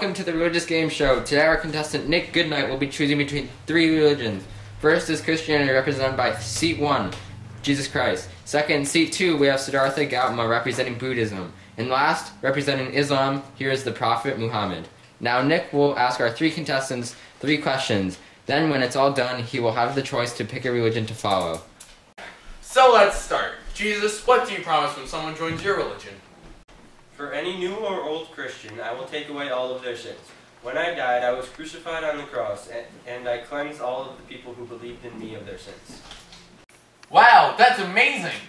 Welcome to the Religious Game Show. Today our contestant Nick Goodnight will be choosing between 3 religions. First is Christianity, represented by Seat 1, Jesus Christ. Second, Seat 2, we have Siddhartha Gautama representing Buddhism. And last, representing Islam, here is the Prophet Muhammad. Now Nick will ask our 3 contestants 3 questions. Then when it's all done, he will have the choice to pick a religion to follow. So let's start. Jesus, what do you promise when someone joins your religion? For any new or old Christian, I will take away all of their sins. When I died, I was crucified on the cross, and I cleansed all of the people who believed in me of their sins. Wow, that's amazing!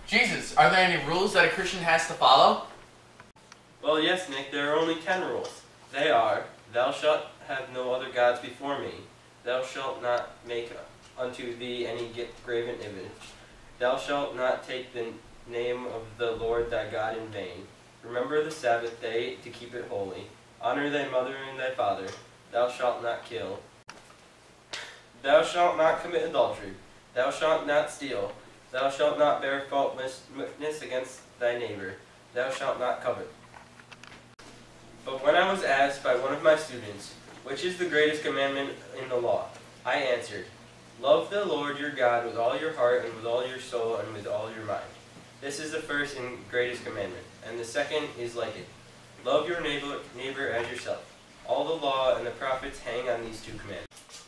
Jesus, are there any rules that a Christian has to follow? Well, yes, Nick, there are only 10 rules. They are, thou shalt have no other gods before me. Thou shalt not make unto thee any graven image. Thou shalt not take the name of the Lord thy God in vain. Remember the Sabbath day to keep it holy. Honor thy mother and thy father. Thou shalt not kill. Thou shalt not commit adultery. Thou shalt not steal. Thou shalt not bear false witness against thy neighbor. Thou shalt not covet. But when I was asked by one of my students, which is the greatest commandment in the law, I answered, love the Lord your God with all your heart and with all your soul and with all your mind. This is the first and greatest commandment, and the second is like it. Love your neighbor as yourself. All the law and the prophets hang on these 2 commandments.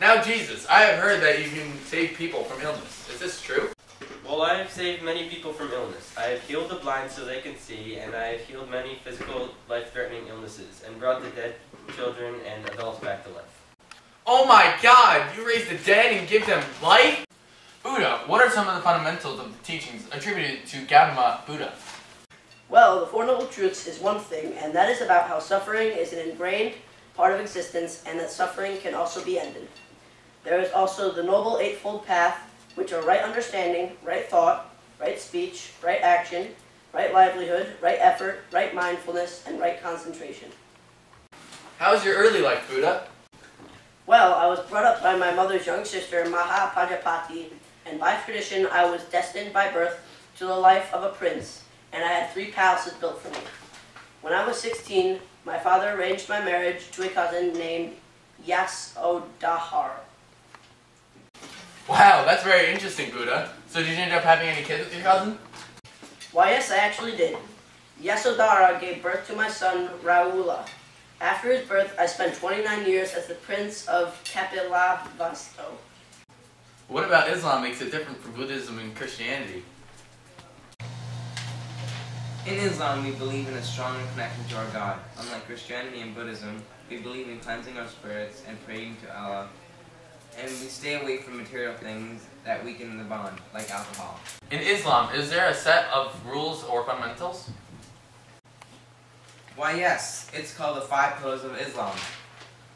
Now Jesus, I have heard that you can save people from illness. Is this true? Well, I have saved many people from illness. I have healed the blind so they can see, and I have healed many physical, life-threatening illnesses, and brought the dead children and adults back to life. Oh my God, you raise the dead and give them life? Buddha, what are some of the fundamentals of the teachings attributed to Gautama Buddha? Well, the Four Noble Truths is one thing, and that is about how suffering is an ingrained part of existence and that suffering can also be ended. There is also the Noble Eightfold Path, which are right understanding, right thought, right speech, right action, right livelihood, right effort, right mindfulness, and right concentration. How was your early life, Buddha? Well, I was brought up by my mother's young sister, Maha Pajapati, and by tradition I was destined by birth to the life of a prince, and I had 3 palaces built for me. When I was 16, my father arranged my marriage to a cousin named Yasodhara. Wow, that's very interesting, Buddha. So did you end up having any kids with your cousin? Why, yes, I actually did. Yasodhara gave birth to my son, Rahula. After his birth, I spent 29 years as the prince of Kapilavastu. What about Islam makes it different from Buddhism and Christianity? In Islam, we believe in a strong connection to our God. Unlike Christianity and Buddhism, we believe in cleansing our spirits and praying to Allah. And we stay away from material things that weaken the bond, like alcohol. In Islam, is there a set of rules or fundamentals? Why yes, it's called the 5 pillars of Islam.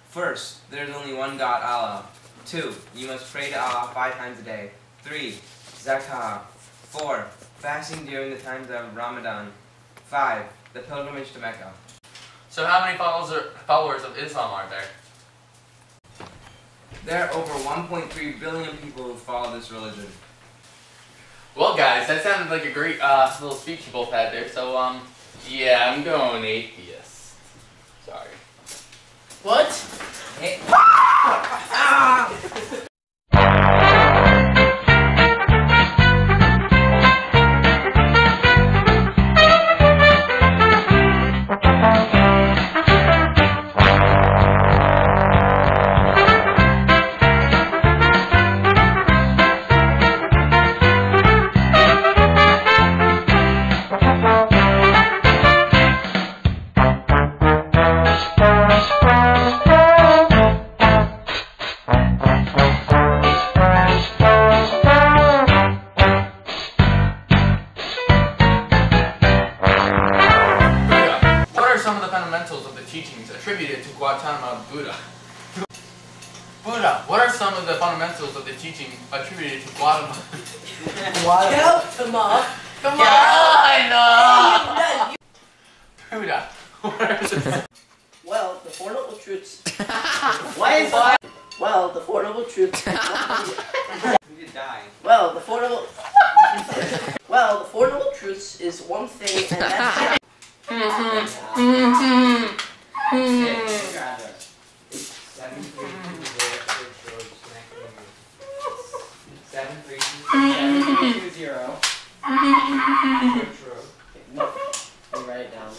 First, there's only one God, Allah. 2, you must pray to Allah 5 times a day. 3, zakah. 4, fasting during the times of Ramadan. 5, the pilgrimage to Mecca. So how many followers of Islam are there? There are over 1.3 billion people who follow this religion. Well guys, that sounded like a great little speech you both had there, so yeah, I'm going atheist. Sorry. What? Hey. Of the teachings attributed to Gautama Buddha. Buddha, what are some of the fundamentals of the teaching attributed to Gautama? Gautama? Come on! Buddha, what are the... Well, the Four Noble Truths. Well, the Four Noble Truths. You could die. Well, the Four Noble... Well, the Four Noble Truths is one thing, and that's... Your address. 7320 Church Road, Snack Community. 7320 Church Road. No. You write it down.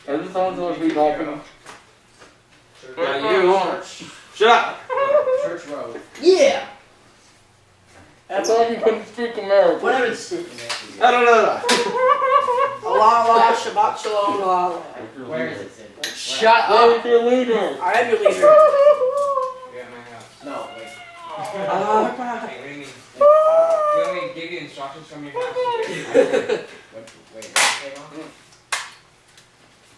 Is this someone supposed to be talking? Yeah, you. Shut up. Church Road. Yeah! That's all you couldn't speak American. Whatever this is. I don't know. Allah, Allah, Shabbat Shalom, Allah. Where is it, Sid? Shut up! Your leader. I am your leader. You're at my house. No, wait. Hey, what do you mean? You want me to give you instructions from your house? Wait,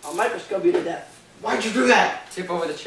I'll microscope you to death. Why'd you do that? Tip over the chair.